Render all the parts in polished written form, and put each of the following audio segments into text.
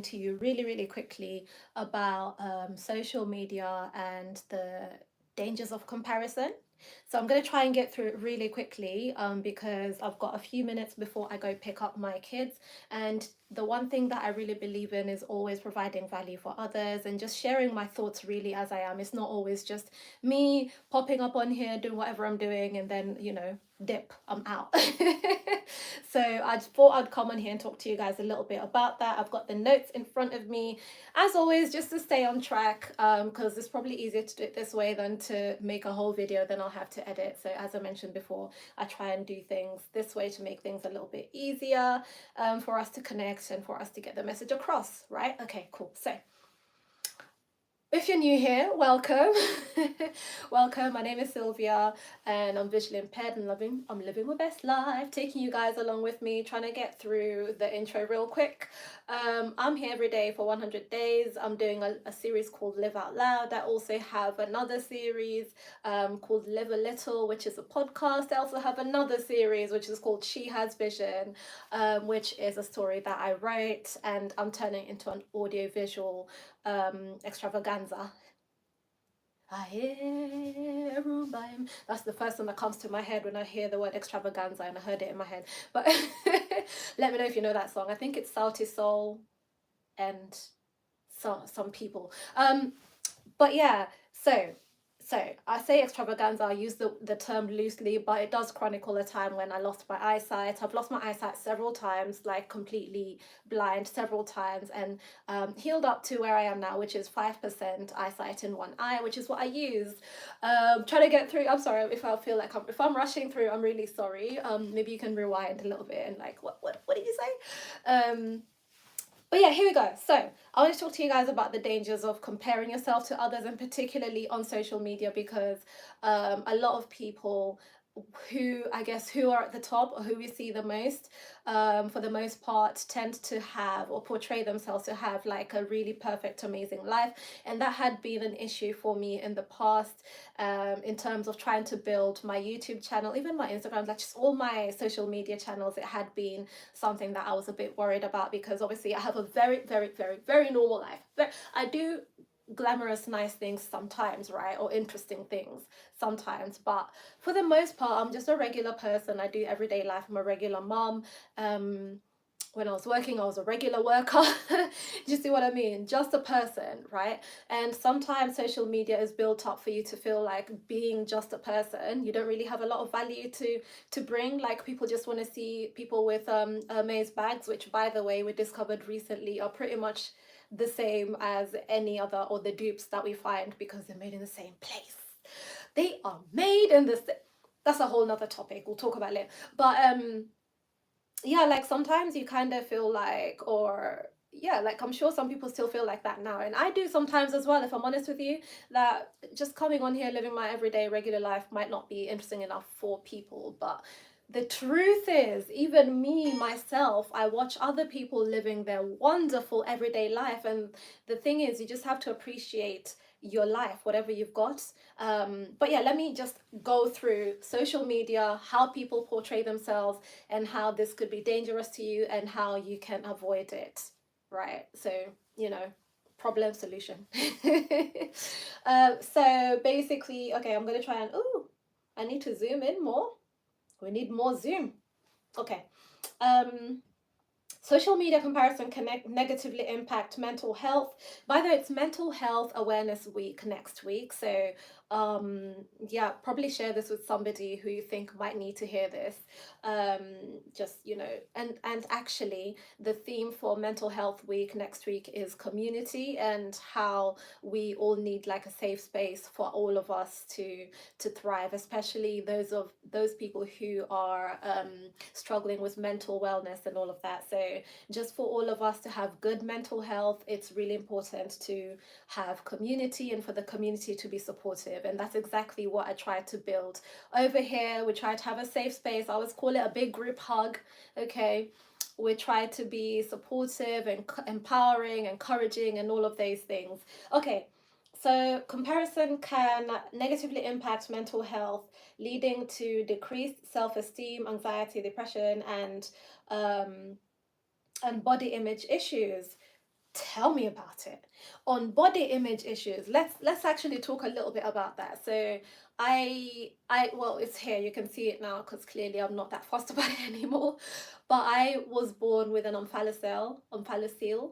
to you really quickly about social media and the dangers of comparison. So I'm going to try and get through it really quickly because I've got a few minutes before I go pick up my kids. And the one thing that I really believe in is always providing value for others and just sharing my thoughts really as I am. It's not always just me popping up on here, doing whatever I'm doing, and then, dip, I'm out. So I just thought I'd come on here and talk to you guys a little bit about that. I've got the notes in front of me, as always, just to stay on track, because it's probably easier to do it this way than to make a whole video, then I'll have to edit. So as I mentioned before, I try and do things this way to make things a little bit easier for us to connect and for us to get the message across, right? Okay, cool. So if you're new here, welcome. Welcome. My name is Sylvia and I'm visually impaired and I'm living my best life, taking you guys along with me, trying to get through the intro real quick. I'm here every day for 100 days. I'm doing a series called Live Out Loud. I also have another series called Live a Little, which is a podcast. I also have another series which is called She Has Vision, which is a story that I wrote and I'm turning into an audio-visual extravaganza. That's the first thing that comes to my head when I hear the word extravaganza, and I heard it in my head. But let me know if you know that song. I think it's Salty Soul and some people. But yeah, so I say extravaganza, I use the term loosely, but it does chronicle a time when I lost my eyesight. I've lost my eyesight several times, like completely blind several times, and healed up to where I am now, which is 5% eyesight in one eye, which is what I use. Trying to get through. I'm sorry if I feel like if I'm rushing through, I'm really sorry. Maybe you can rewind a little bit and like, what did you say? But yeah, here we go. So I want to talk to you guys about the dangers of comparing yourself to others, and particularly on social media, because a lot of people who are at the top or who we see the most, for the most part, tend to have or portray themselves to have like a really perfect, amazing life. And that had been an issue for me in the past, in terms of trying to build my YouTube channel, even my Instagram, like just all my social media channels. It had been something that I was a bit worried about because obviously I have a very normal life. I do glamorous nice things sometimes, right, or interesting things sometimes, but for the most part I'm just a regular person. I do everyday life. I'm a regular mom. When I was working, I was a regular worker. Do you see what I mean? Just a person, right? And sometimes social media is built up for you to feel like being just a person, you don't really have a lot of value to bring. Like people just want to see people with Hermes bags, which by the way we discovered recently are pretty much the same as any other, or the dupes that we find, because they're made in the same place. They are made in the that's a whole nother topic we'll talk about later. But yeah, like sometimes you kind of feel like, or yeah, like I'm sure some people still feel like that now, and I do sometimes as well, if I'm honest with you, that just coming on here living my everyday regular life might not be interesting enough for people. But the truth is, even me myself, I watch other people living their wonderful everyday life, and the thing is, you just have to appreciate your life, whatever you've got. But yeah, let me just go through social media, how people portray themselves, and how this could be dangerous to you and how you can avoid it, right? So, you know, problem solution. So basically, okay, I'm gonna try and, I need to zoom in more. We need more zoom. Okay. Social media comparison can negatively impact mental health. By the way, it's Mental Health Awareness Week next week. So yeah, probably share this with somebody who you think might need to hear this. Just, and actually the theme for Mental Health Week next week is community, and how we all need like a safe space for all of us to thrive, especially those people who are struggling with mental wellness and all of that. So just for all of us to have good mental health, it's really important to have community and for the community to be supportive. And that's exactly what I tried to build over here. We tried to have a safe space. I always call it a big group hug. Okay. We try to be supportive and empowering, encouraging, and all of those things. Okay. So comparison can negatively impact mental health, leading to decreased self-esteem, anxiety, depression, and body image issues. Tell me about it. On body image issues, let's actually talk a little bit about that. So I well, it's here, you can see it now because clearly I'm not that fussed about it anymore. But I was born with an omphalocele.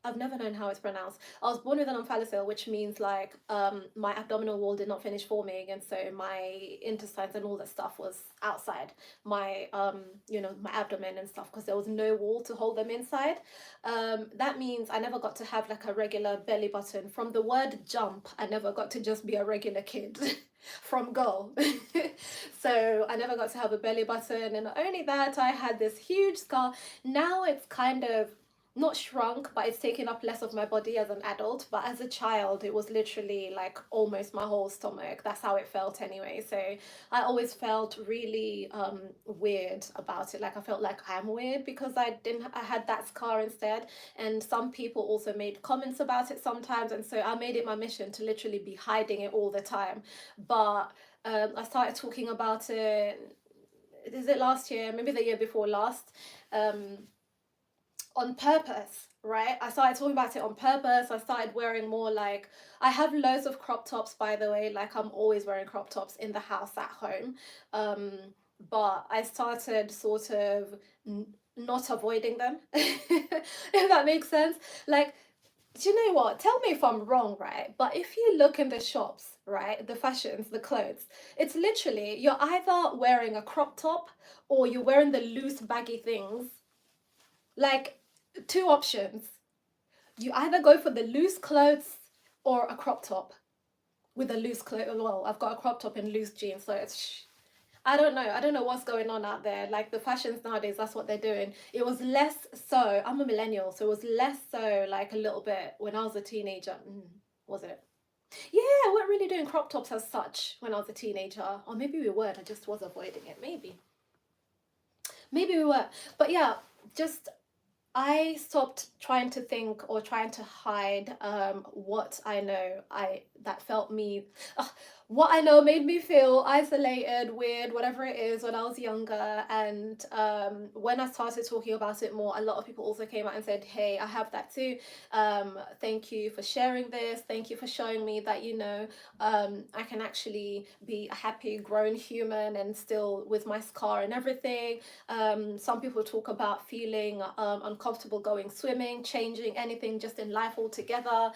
I've never known how it's pronounced. I was born with an omphalocele, which means like my abdominal wall did not finish forming, and so my intestines and all that stuff was outside my my abdomen and stuff because there was no wall to hold them inside. That means I never got to have like a regular belly button. From the word jump, I never got to just be a regular kid. From go. So I never got to have a belly button, and not only that, I had this huge scar. Now it's kind of not shrunk, but it's taken up less of my body as an adult. But as a child, it was literally like almost my whole stomach. That's how it felt anyway. So I always felt really weird about it. Like I felt like I'm weird because I had that scar instead. And some people also made comments about it sometimes, and so I made it my mission to literally be hiding it all the time. But I started talking about it. Is it last year? Maybe the year before last. On purpose, right? I started talking about it on purpose. I started wearing more like, I have loads of crop tops, by the way. Like I'm always wearing crop tops in the house at home. Um, but I started sort of not avoiding them, if that makes sense. Like, do you know what? Tell me if I'm wrong, right? But if you look in the shops, right, the fashions, the clothes, it's literally you're either wearing a crop top or you're wearing the loose baggy things. Like two options. You either go for the loose clothes or a crop top with a loose clothes. Well, I've got a crop top and loose jeans, so it's. I don't know. I don't know what's going on out there. Like the fashions nowadays, that's what they're doing. It was less so. I'm a millennial, so it was less so like a little bit when I was a teenager. Was it? Yeah, we weren't really doing crop tops as such when I was a teenager. Or maybe we weren't. I just was avoiding it. Maybe. Maybe we were. But yeah, just I stopped trying to think or trying to hide what I know I that felt me what I know made me feel isolated, weird, whatever it is when I was younger. And when I started talking about it more, a lot of people also came out and said, "Hey, I have that too. Thank you for sharing this. Thank you for showing me that I can actually be a happy grown human and still with my scar and everything." Some people talk about feeling uncomfortable going swimming, changing anything just in life altogether,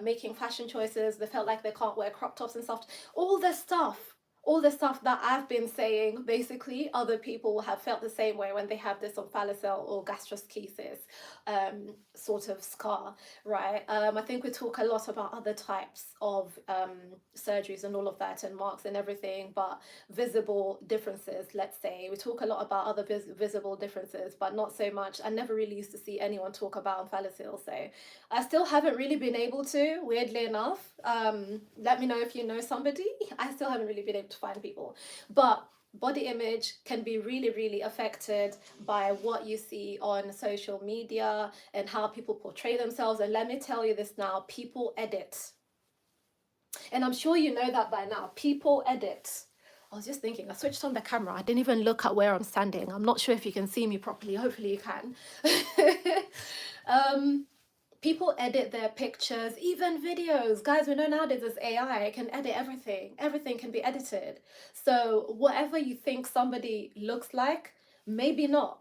making fashion choices. They felt like they can't wear crop tops and stuff. All the stuff. All the stuff that I've been saying, basically, other people have felt the same way when they have this omphalocele or gastroschisis sort of scar, right? I think we talk a lot about other types of surgeries and all of that and marks and everything, but visible differences, let's say. We talk a lot about other visible differences, but not so much. I never really used to see anyone talk about omphalocele, so I still haven't really been able to, weirdly enough. Let me know if you know somebody. I still haven't really been able to find people. But body image can be really, really affected by what you see on social media and how people portray themselves. And let me tell you this now, people edit. And I'm sure you know that by now. People edit. I was just thinking, I switched on the camera. I didn't even look at where I'm standing. I'm not sure if you can see me properly. Hopefully you can. People edit their pictures, even videos. Guys, we know nowadays there's AI. It can edit everything. Everything can be edited. So whatever you think somebody looks like, maybe not.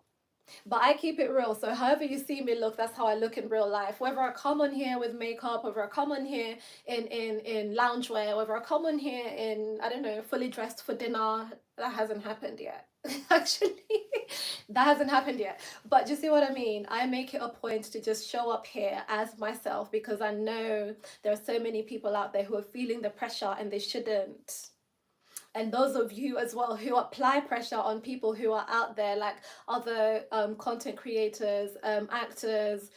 But I keep it real. So however you see me look, that's how I look in real life. Whether I come on here with makeup, whether I come on here in loungewear, whether I come on here in, I don't know, fully dressed for dinner, that hasn't happened yet. Actually, that hasn't happened yet. But you see what I mean? I make it a point to just show up here as myself because I know there are so many people out there who are feeling the pressure and they shouldn't. And those of you as well who apply pressure on people who are out there, like other content creators, actors,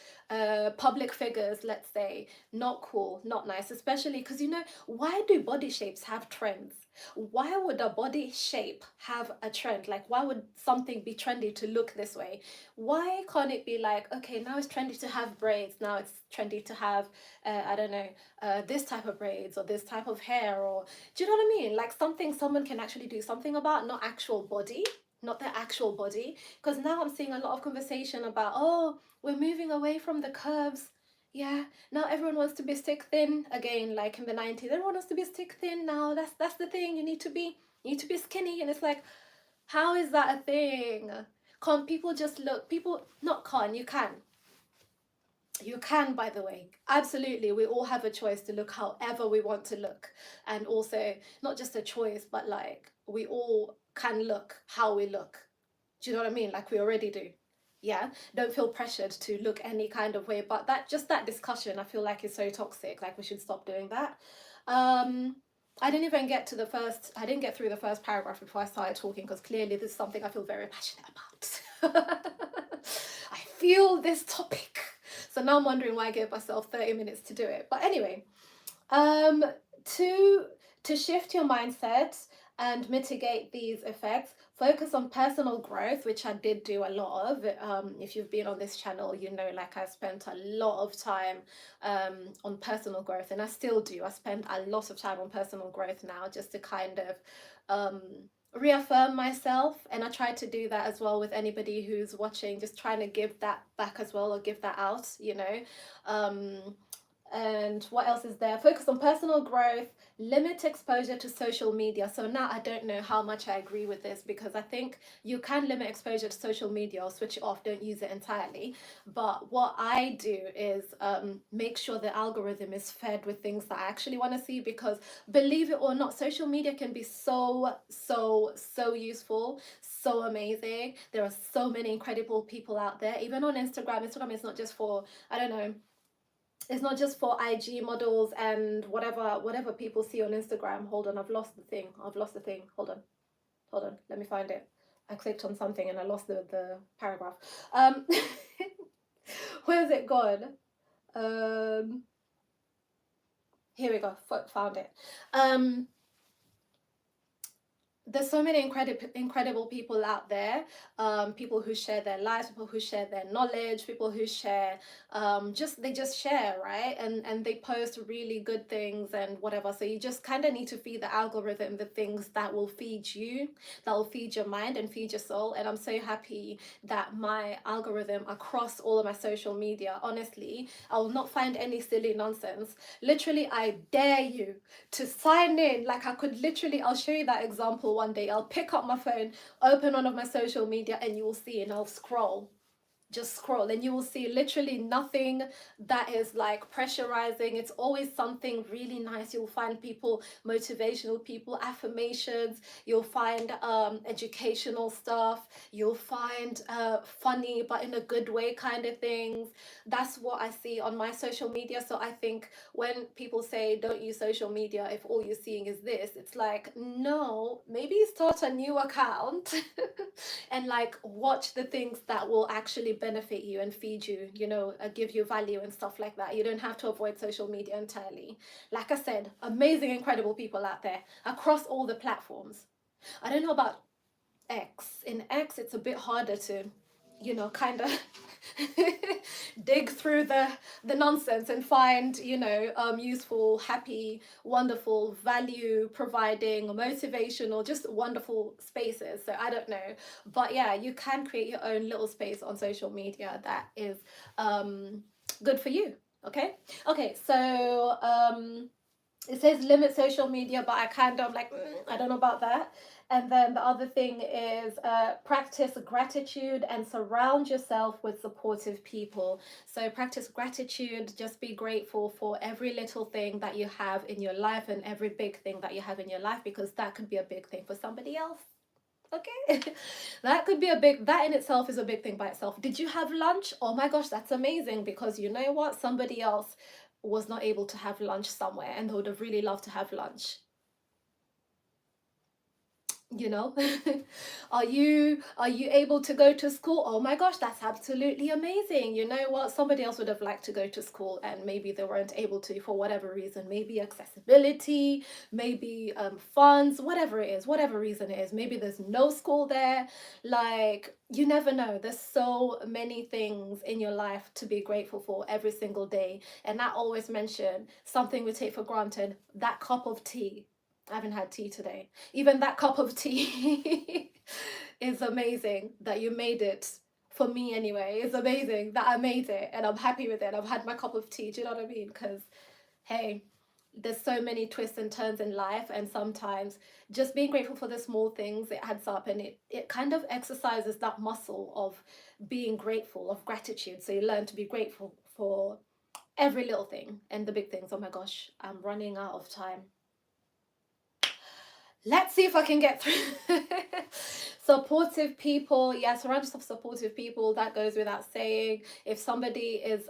public figures, let's say, not cool, not nice, especially because why do body shapes have trends? Why would a body shape have a trend? Like, why would something be trendy to look this way? Why can't it be like, okay, now it's trendy to have braids, now it's trendy to have, I don't know, this type of braids or this type of hair, or do you know what I mean? Like something someone can actually do something about, not actual body, not their actual body. Because now I'm seeing a lot of conversation about, oh, we're moving away from the curves. Yeah, now everyone wants to be stick thin again, like in the 90s. Everyone wants to be stick thin now. That's the thing. You need to be skinny. And it's like, how is that a thing? Can't people just look? People not can, you can. You can, by the way. Absolutely. We all have a choice to look however we want to look. And also, not just a choice, but like we all can look how we look. Do you know what I mean? Like we already do. Yeah. Don't feel pressured to look any kind of way. But that discussion, I feel like is so toxic. Like we should stop doing that. I didn't even get to I didn't get through the first paragraph before I started talking because clearly this is something I feel very passionate about. I feel this topic. So now I'm wondering why I gave myself 30 minutes to do it. But anyway, um, to shift your mindset and mitigate these effects, focus on personal growth, which I did do a lot of. If you've been on this channel, you know, like I spent a lot of time on personal growth, and I still do. I spend a lot of time on personal growth now, just to kind of reaffirm myself. And I try to do that as well with anybody who's watching, just trying to give that back as well, or give that out, you know. And what else is there? Focus on personal growth, limit exposure to social media. So now I don't know how much I agree with this, because I think you can limit exposure to social media or switch it off, don't use it entirely. But what I do is make sure the algorithm is fed with things that I actually want to see, because believe it or not, social media can be so useful, so amazing. There are so many incredible people out there, even on Instagram. Instagram is not just for, I don't know, it's not just for IG models and whatever people see on Instagram. Hold on, I've lost the thing. Hold on, let me find it. I clicked on something and I lost the paragraph. Where's it gone? Here we go, found it. There's so many incredible people out there, people who share their lives, people who share their knowledge, people who share they just share, right? And they post really good things and whatever. So you just kind of need to feed the algorithm the things that will feed you, that will feed your mind and feed your soul. And I'm so happy that my algorithm across all of my social media, honestly, I will not find any silly nonsense. Literally, I dare you to sign in. Like I could literally, I'll show you that example one day. I'll pick up my phone, open one of my social media, and you will see, and I'll scroll, just scroll, and you will see literally nothing that is like pressurizing. It's always something really nice. You'll find people, motivational people, affirmations, you'll find educational stuff, you'll find funny but in a good way kind of things. That's what I see on my social media. So I think when people say don't use social media if all you're seeing is this, it's like, no, maybe start a new account and like watch the things that will actually benefit you and feed you, you know, give you value and stuff like that. You don't have to avoid social media entirely. Like I said, amazing, incredible people out there across all the platforms. I don't know about X. In X, it's a bit harder to, you know, kind of dig through the nonsense and find, you know, useful, happy, wonderful, value providing, motivational, just wonderful spaces. So I don't know, but yeah, you can create your own little space on social media that is good for you. Okay, so it says limit social media, but I kind of like, I don't know about that. And then the other thing is practice gratitude and surround yourself with supportive people. So practice gratitude, just be grateful for every little thing that you have in your life and every big thing that you have in your life, because that could be a big thing for somebody else. Okay, that could be that in itself is a big thing by itself. Did you have lunch? Oh my gosh, that's amazing, because you know what, somebody else was not able to have lunch somewhere and they would have really loved to have lunch, you know. Are you able to go to school? Oh my gosh, that's absolutely amazing. You know what, somebody else would have liked to go to school and maybe they weren't able to for whatever reason, maybe accessibility, maybe funds, whatever it is, whatever reason it is, maybe there's no school there. Like, you never know, there's so many things in your life to be grateful for every single day. And I always mention something we take for granted, that cup of tea. I haven't had tea today. Even that cup of tea is amazing that you made it for me anyway. It's amazing that I made it and I'm happy with it. I've had my cup of tea. Do you know what I mean? Because, hey, there's so many twists and turns in life, and sometimes just being grateful for the small things, it adds up, and it kind of exercises that muscle of being grateful, of gratitude. So you learn to be grateful for every little thing and the big things. Oh my gosh, I'm running out of time. Let's see if I can get through. Supportive people, yeah, surround yourself with supportive people. That goes without saying. If somebody is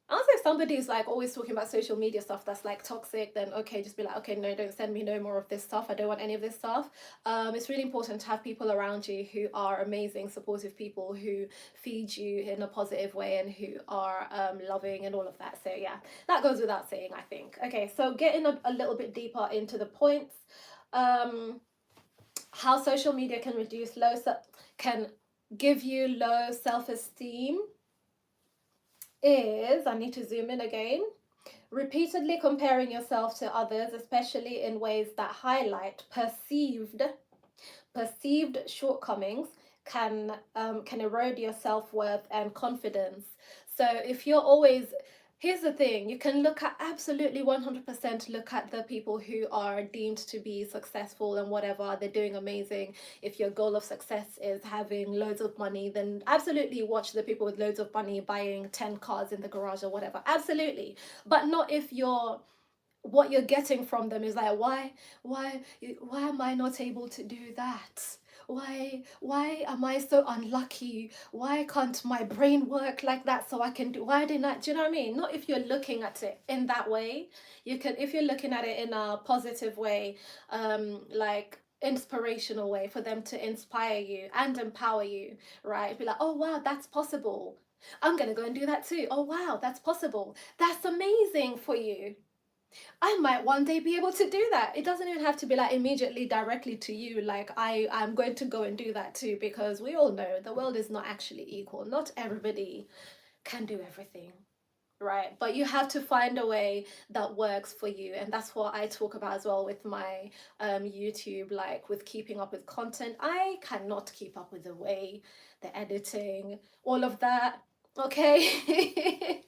I don't know, if somebody's like always talking about social media stuff that's like toxic, then okay, just be like, okay, no, don't send me no more of this stuff. I don't want any of this stuff. It's really important to have people around you who are amazing, supportive people who feed you in a positive way and who are loving and all of that. So yeah, that goes without saying, I think. Okay, so getting a little bit deeper into the points. How social media can can give you low self-esteem is, I need to zoom in again, repeatedly comparing yourself to others, especially in ways that highlight perceived shortcomings, can erode your self-worth and confidence. So if you're always, here's the thing, you can look at absolutely 100% look at the people who are deemed to be successful and whatever, they're doing amazing. If your goal of success is having loads of money, then absolutely watch the people with loads of money buying 10 cars in the garage or whatever, absolutely. But not if what you're getting from them is like, why am I not able to do that? Why am I so unlucky? Why can't my brain work like that so I can do, why didn't I, do you know what I mean? Not if you're looking at it in that way. You can, if you're looking at it in a positive way, like inspirational way, for them to inspire you and empower you, right? Be like, oh wow, that's possible, I'm gonna go and do that too. Oh wow, that's possible, that's amazing for you. I might one day be able to do that. It doesn't even have to be like immediately directly to you, like I'm going to go and do that too, because we all know the world is not actually equal. Not everybody can do everything, right? But you have to find a way that works for you, and that's what I talk about as well with my YouTube, like with keeping up with content. I cannot keep up with the way, the editing, all of that, okay?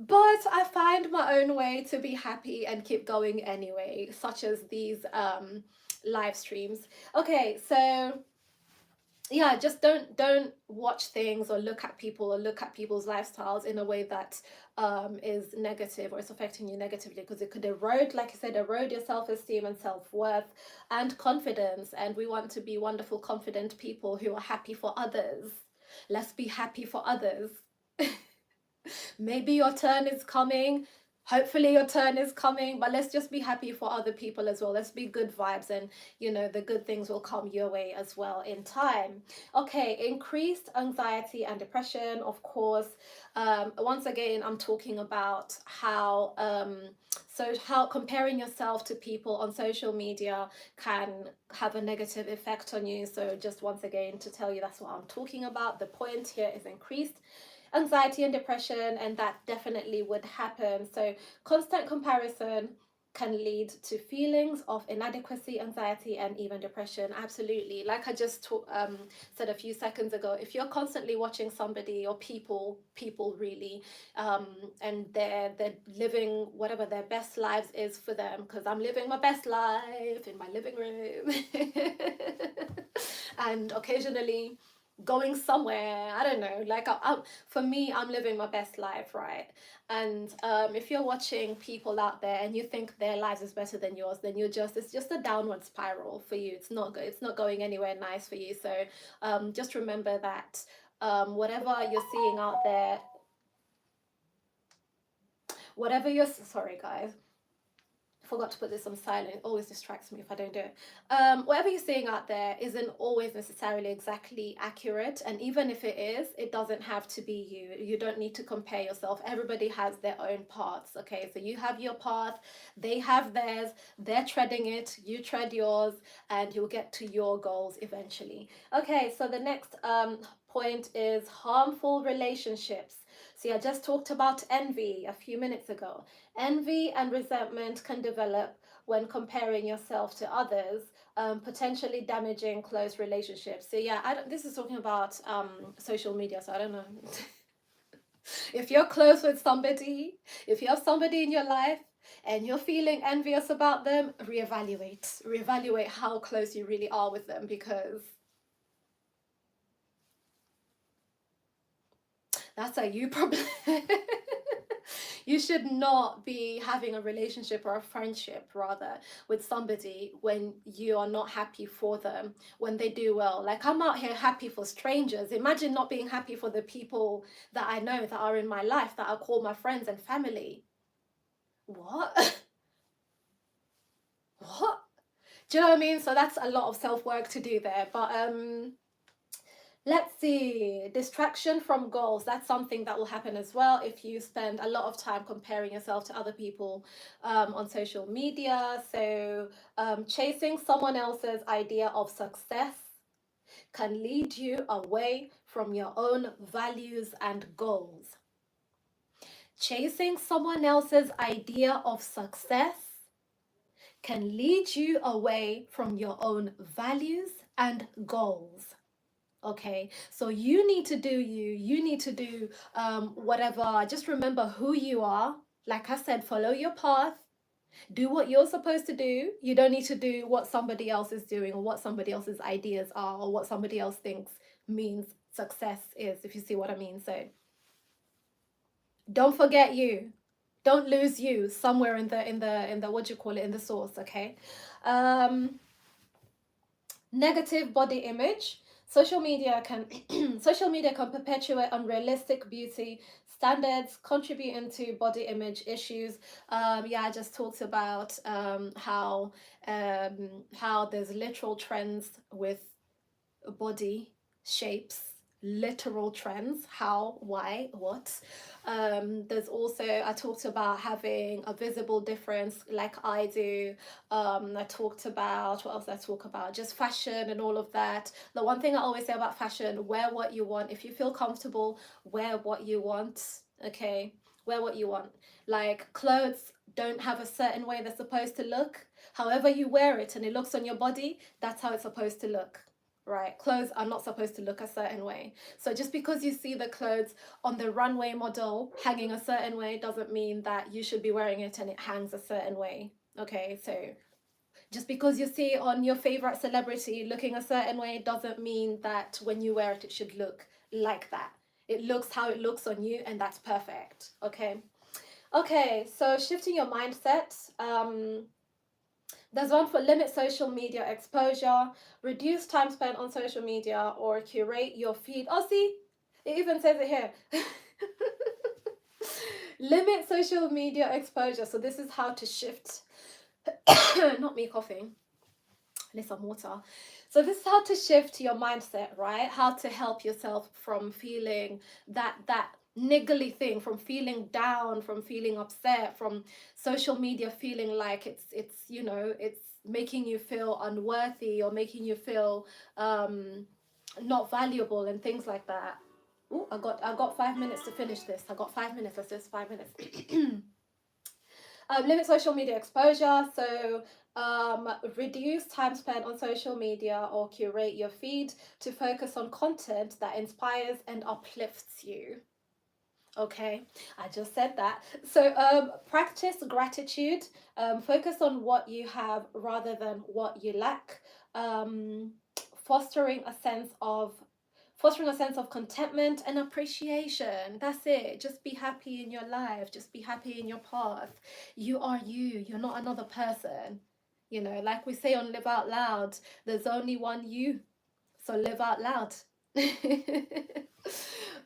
But I find my own way to be happy and keep going anyway, such as these live streams. Okay, so yeah, just don't watch things or look at people or look at people's lifestyles in a way that is negative or is affecting you negatively, because it could erode, like I said, erode your self-esteem and self-worth and confidence. And we want to be wonderful, confident people who are happy for others. Let's be happy for others. Maybe your turn is coming. Hopefully your turn is coming, but let's just be happy for other people as well. Let's be good vibes, and you know, the good things will come your way as well in time. Okay, increased anxiety and depression, of course. Once again, I'm talking about how how comparing yourself to people on social media can have a negative effect on you. So just once again to tell you, that's what I'm talking about. The point here is increased anxiety and depression, and that definitely would happen. So constant comparison can lead to feelings of inadequacy, anxiety, and even depression. Absolutely. Like I just said a few seconds ago, if you're constantly watching somebody or people really, and they're living whatever their best lives is for them, because I'm living my best life in my living room and occasionally going somewhere, I don't know, like for me, I'm living my best life, right? And if you're watching people out there and you think their lives is better than yours, then it's just a downward spiral for you. It's not good, it's not going anywhere nice for you. So just remember that whatever you're seeing out there, whatever you're, sorry guys, forgot to put this on silent. It always distracts me if I don't do it. Whatever you're seeing out there isn't always necessarily exactly accurate, and even if it is, it doesn't have to be you. You don't need to compare yourself. Everybody has their own paths, okay? So you have your path, they have theirs, they're treading it, you tread yours, and you'll get to your goals eventually. Okay, so the next point is harmful relationships. See, I just talked about envy a few minutes ago. Envy and resentment can develop when comparing yourself to others, potentially damaging close relationships. So yeah, this is talking about social media, so I don't know. If you're close with somebody, if you have somebody in your life and you're feeling envious about them, reevaluate how close you really are with them, because that's a you problem. You should not be having a relationship or a friendship, rather, with somebody when you are not happy for them when they do well. Like, I'm out here happy for strangers. Imagine not being happy for the people that I know, that are in my life, that I call my friends and family. What? What? Do you know what I mean? So that's a lot of self-work to do there. But let's see, distraction from goals. That's something that will happen as well if you spend a lot of time comparing yourself to other people on social media. So chasing someone else's idea of success can lead you away from your own values and goals. Chasing someone else's idea of success can lead you away from your own values and goals. Okay, so you need to do you need to do whatever. Just remember who you are. Like I said, follow your path, do what you're supposed to do. You don't need to do what somebody else is doing, or what somebody else's ideas are, or what somebody else thinks means success is, if you see what I mean. So don't forget you, don't lose you somewhere in the what do you call it, in the source. Okay. Negative body image. Social media can social media can perpetuate unrealistic beauty standards, contributing to body image issues. Yeah, I just talked about how there's literal trends with body shapes, literal trends, how, why, what. There's also, I talked about having a visible difference like I do. I talked about, what else did I talk about? Just fashion and all of that. The one thing I always say about fashion, wear what you want. If you feel comfortable, wear what you want. Okay, wear what you want. Like, clothes don't have a certain way they're supposed to look. However you wear it and it looks on your body, that's how it's supposed to look. Right, clothes are not supposed to look a certain way. So just because you see the clothes on the runway model hanging a certain way doesn't mean that you should be wearing it and it hangs a certain way. Okay, so just because you see it on your favorite celebrity looking a certain way doesn't mean that when you wear it, it should look like that. It looks how it looks on you, and that's perfect. Okay. Okay, so shifting your mindset. There's one for limit social media exposure, reduce time spent on social media, or curate your feed. Oh, see, it even says it here. Limit social media exposure. So this is how to shift. Not me coughing. I need some water. So this is how to shift your mindset, right? How to help yourself from feeling that niggly thing, from feeling down, from feeling upset, from social media feeling like it's you know, it's making you feel unworthy, or making you feel not valuable and things like that. Oh, I got 5 minutes to finish this. I got 5 minutes. That's just 5 minutes. Limit social media exposure. So reduce time spent on social media, or curate your feed to focus on content that inspires and uplifts you. Okay, I just said that. So practice gratitude. Focus on what you have rather than what you lack. Fostering a sense of contentment and appreciation. That's it. Just be happy in your life. Just be happy in your path. You are you. You're not another person. You know, like we say on Live Out Loud, there's only one you. So live out loud.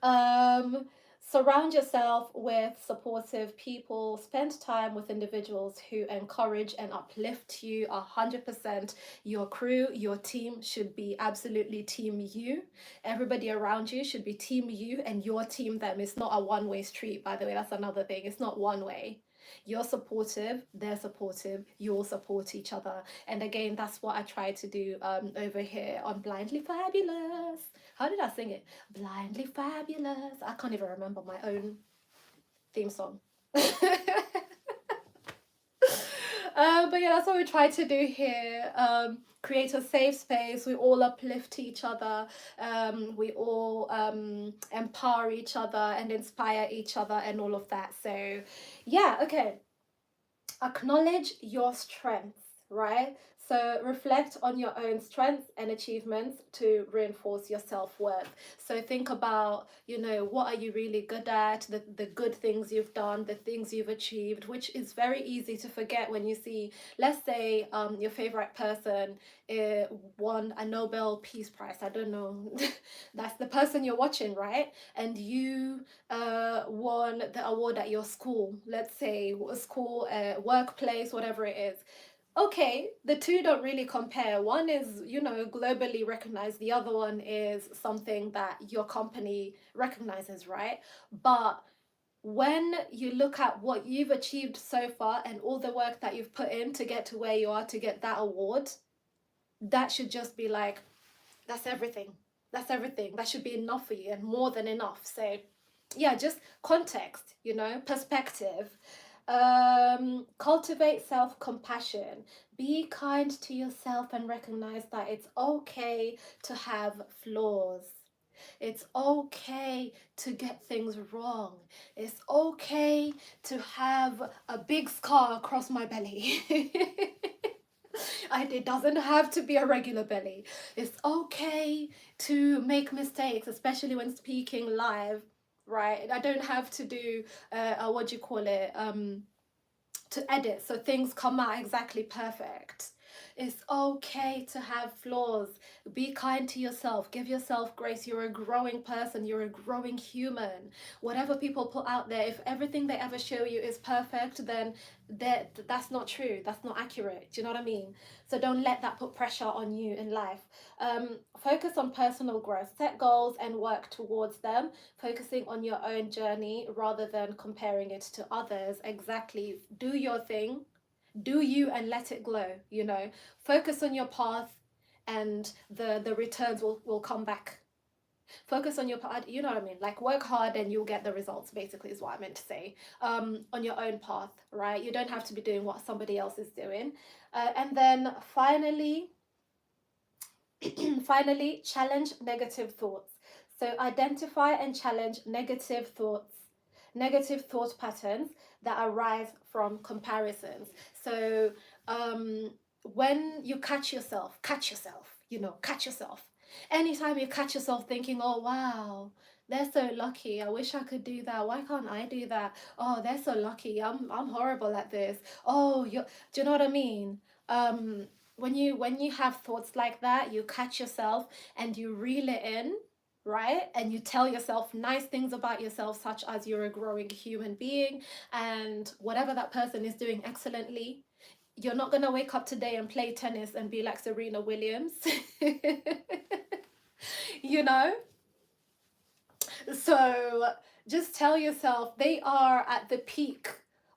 um, Surround yourself with supportive people. Spend time with individuals who encourage and uplift you 100%. Your crew, your team should be absolutely team you. Everybody around you should be team you, and your team them. It's not a one-way street, by the way. That's another thing. It's not one way. You're supportive, they're supportive, you all support each other. And again, that's what I try to do over here on Blindly Fabulous. How did I sing it? Blindly Fabulous. I can't even remember my own theme song. But yeah, that's what we try to do here. Create a safe space. We all uplift each other. We all empower each other and inspire each other and all of that. So yeah, okay. Acknowledge your strengths, right? So reflect on your own strengths and achievements to reinforce your self-worth. So think about, you know, what are you really good at, the good things you've done, the things you've achieved, which is very easy to forget when you see, let's say your favorite person won a Nobel Peace Prize. I don't know. That's the person you're watching, right? And you won the award at your school, let's say school, workplace, whatever it is. Okay, the two don't really compare. One is, you know, globally recognized, the other one is something that your company recognizes, right? But when you look at what you've achieved so far and all the work that you've put in to get to where you are, to get that award, that should just be like, that's everything. That's everything. That should be enough for you and more than enough. So yeah, just context, you know, perspective. Cultivate self-compassion. Be kind to yourself and recognize that it's okay to have flaws. It's okay to get things wrong. It's okay to have a big scar across my belly. It doesn't have to be a regular belly. It's okay to make mistakes, especially when speaking live, right? I don't have to do what do you call it, to edit so things come out exactly perfect. It's okay to have flaws. Be kind to yourself. Give yourself grace. You're a growing person. You're a growing human. Whatever people put out there, if everything they ever show you is perfect, then that's not true. That's not accurate. Do you know what I mean? So don't let that put pressure on you in life. Focus on personal growth. Set goals and work towards them, focusing on your own journey rather than comparing it to others. Exactly. Do your thing, do you, and let it glow, you know. Focus on your path and the returns will come back. Focus on your path, you know what I mean, like work hard and you'll get the results, basically, is what I meant to say. On your own path, right? You don't have to be doing what somebody else is doing. And then finally, finally, challenge negative thoughts. So identify and challenge negative thoughts, negative thought patterns that arise from comparisons. So when you catch yourself, you know, catch yourself. Anytime you catch yourself thinking, oh wow, they're so lucky. I wish I could do that. Why can't I do that? Oh, they're so lucky. I'm horrible at this. Oh, do you know what I mean? When you have thoughts like that, you catch yourself and you reel it in, right? And you tell yourself nice things about yourself, such as you're a growing human being and whatever that person is doing excellently. You're not going to wake up today and play tennis and be like Serena Williams. You know? So just tell yourself they are at the peak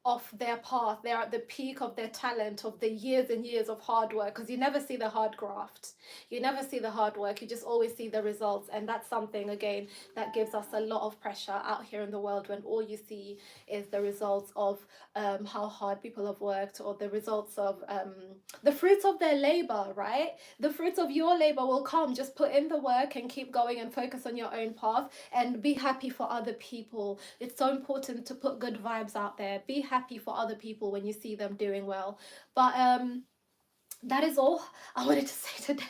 of their path. They're at the peak of their talent, of the years and years of hard work, because you never see the hard graft. You never see the hard work. You just always see the results. And that's something, again, that gives us a lot of pressure out here in the world when all you see is the results of how hard people have worked, or the results of the fruits of their labor, right? The fruits of your labor will come. Just put in the work and keep going and focus on your own path and be happy for other people. It's so important to put good vibes out there. Be happy for other people when you see them doing well. But that is all I wanted to say today.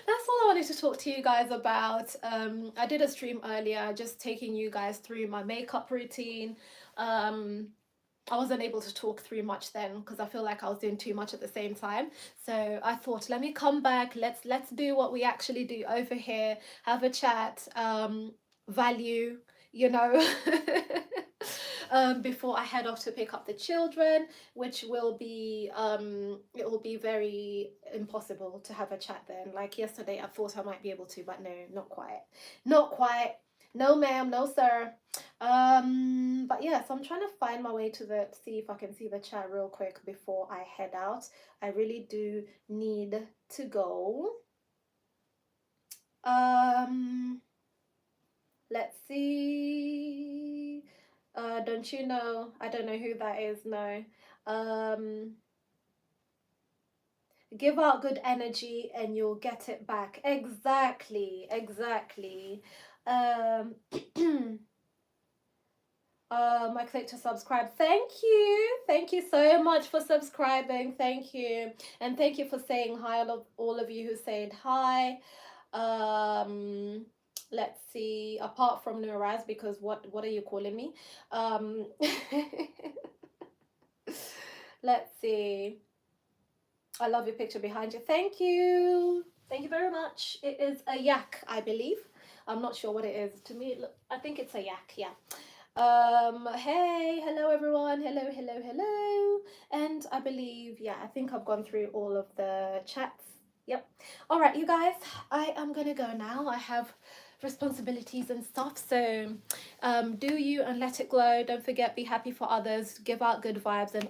That's all I wanted to talk to you guys about. I did a stream earlier just taking you guys through my makeup routine. I wasn't able to talk through much then because I feel like I was doing too much at the same time. So I thought, let me come back. Let's do what we actually do over here. Have a chat, value, you know. Before I head off to pick up the children, which will be it will be very impossible to have a chat then. Like yesterday, I thought I might be able to, but no, not quite. No, ma'am, no, sir. But But yes, I'm trying to find my way to the, see if I can see the chat real quick before I head out. I really do need to go. Let's see. Don't you know? I don't know who that is. No. Give out good energy and you'll get it back. Exactly. Exactly. I click to subscribe. Thank you so much for subscribing. Thank you, and thank you for saying hi. All of you who said hi. Let's see, apart from Nuraz, because what are you calling me? Let's see. I love your picture behind you. Thank you very much. It is a yak, I believe. I'm not sure what it is. To me, I think it's a yak. Yeah. Hey, hello everyone. Hello. And I believe, yeah, I think I've gone through all of the chats. Yep. All right, you guys, I am gonna go now. I have responsibilities and stuff, so do you and let it glow. Don't forget, be happy for others, give out good vibes, and